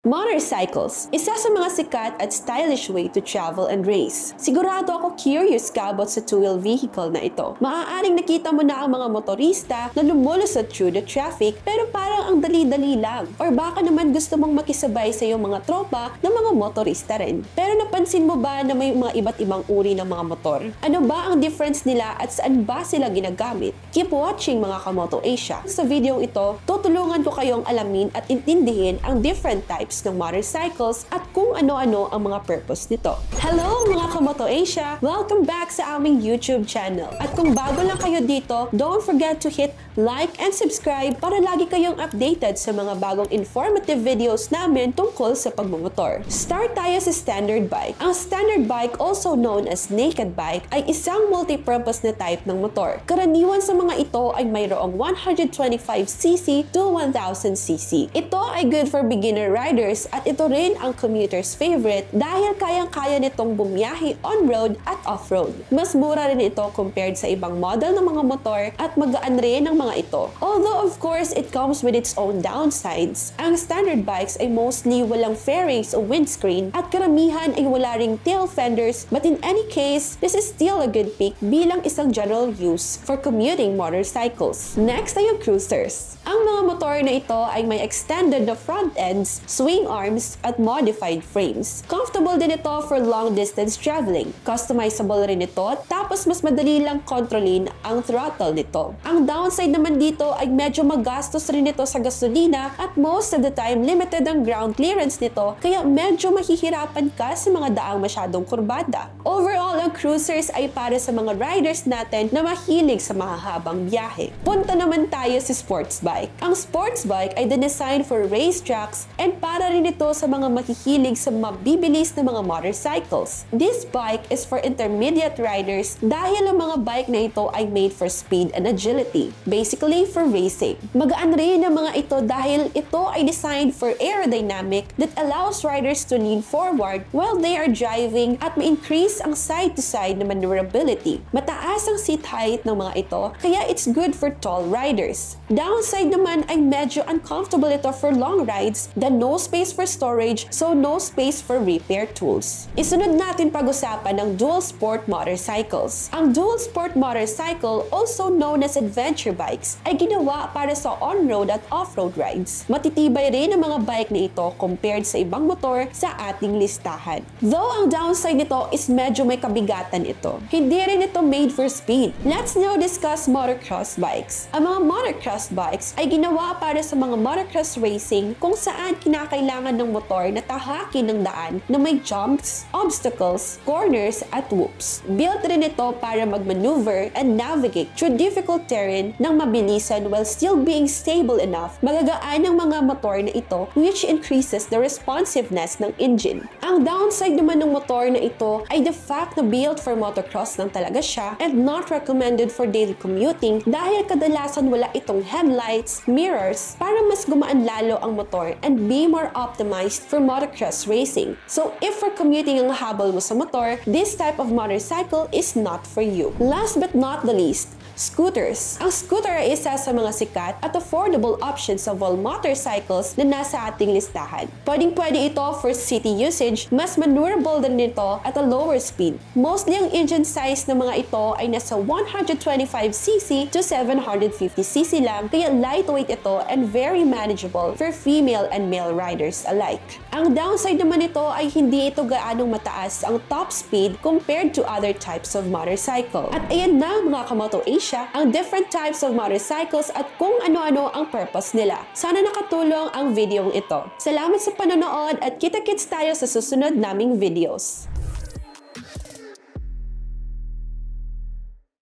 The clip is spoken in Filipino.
Motorcycles, isa sa mga sikat at stylish way to travel and race. Sigurado ako curious ka about sa two-wheel vehicle na ito. Maaaring nakita mo na ang mga motorista na lumulusot through the traffic pero parang ang dali-dali lang. Or baka naman gusto mong makisabay sa iyong mga tropa na mga motorista rin. Pero napansin mo ba na may mga iba't ibang uri ng mga motor? Ano ba ang difference nila at saan ba sila ginagamit? Keep watching mga Kamoto Asia. Sa video ito, tutulungan ko kayong alamin at intindihin ang different types ng motorcycles at kung ano-ano ang mga purpose nito. Hello mga Kamoto Asia! Welcome back sa aming YouTube channel. At kung bago lang kayo dito, don't forget to hit like and subscribe para lagi kayong updated sa mga bagong informative videos namin tungkol sa pagmumotor. Start tayo sa standard bike. Ang standard bike, also known as naked bike, ay isang multi-purpose na type ng motor. Karaniwan sa mga ito ay mayroong 125cc to 1000cc. Ito ay good for beginner riders at ito rin ang commuter's favorite dahil kayang-kaya nitong bumiyahe on-road at off-road. Mas mura rin ito compared sa ibang model ng mga motor at magaan rin ang mga ito. Although of course it comes with its own downsides. Ang standard bikes ay mostly walang fairings o windscreen at karamihan ay wala ring tail fenders, but in any case, this is still a good pick bilang isang general use for commuting motorcycles. Next ay yung cruisers. Ang mga motor na ito ay may extended na front ends, swing arms, at modified frames. Comfortable din ito for long distance traveling. Customizable rin ito, tapos mas madali lang kontrolin ang throttle nito. Ang downside naman dito ay medyo magastos rin ito sa gasolina at most of the time limited ang ground clearance nito kaya medyo mahihirapan ka sa mga daang masyadong kurbada. Overall, ang cruisers ay para sa mga riders natin na mahilig sa mahahabang biyahe. Punta naman tayo sa sports bike. Ang sports bike ay designed for racetracks and para rin ito sa mga mahihilig sa mabibilis na mga motorcycles. This bike is for intermediate riders dahil ang mga bike na ito ay made for speed and agility. Basically, for racing. Magaan rin ang mga ito dahil ito ay designed for aerodynamic that allows riders to lean forward while they are driving at ma-increase ang side-to-side na maneuverability. Mataas ang seat height ng mga ito kaya it's good for tall riders. Downside naman ay medyo uncomfortable ito for long rides then no space for storage so no space for repair tools. Isunod natin pag-usapan ng dual sport motorcycles. Ang dual sport motorcycle, also known as adventure bikes, ay ginawa para sa on-road at off-road rides. Matitibay rin ang mga bike na ito compared sa ibang motor sa ating listahan. Though ang downside nito is medyo may kabigatan ito. Hindi rin ito made for speed. Let's now discuss motocross bikes. Ang mga motocross bikes ay ginawa para sa mga motocross racing kung saan kinakailangan ng motor na tahakin ng daan na may jumps, obstacles, corners at whoops. Built rin ito para mag-maneuver and navigate through difficult terrain ng mabilisan while still being stable enough. Magagaan ang mga motor na ito which increases the responsiveness ng engine. Ang downside naman ng motor na ito ay the fact na built for motocross lang talaga siya and not recommended for daily commuting dahil kadalasan wala itong headlights, mirrors, para mas gumaan lalo ang motor and be more optimized for motocross racing. So if for commuting ang habol mo sa motor, this type of motorcycle is not for you. Last but not the least, scooters. Ang scooter ay isa sa mga sikat at affordable options of all motorcycles na nasa ating listahan. Pwedeng-pwede ito for city usage, mas maneuverable din nito at a lower speed. Mostly ang engine size ng mga ito ay nasa 125cc to 750cc lang, kaya lightweight ito and very manageable for female and male riders alike. Ang downside naman nito ay hindi ito gaanong mataas ang top speed compared to other types of motorcycle. At ayan na mga Kamoto Asia, ang different types of motorcycles at kung ano-ano ang purpose nila. Sana nakatulong ang videong ito. Salamat sa panonood at kita-kits tayo sa susunod naming videos.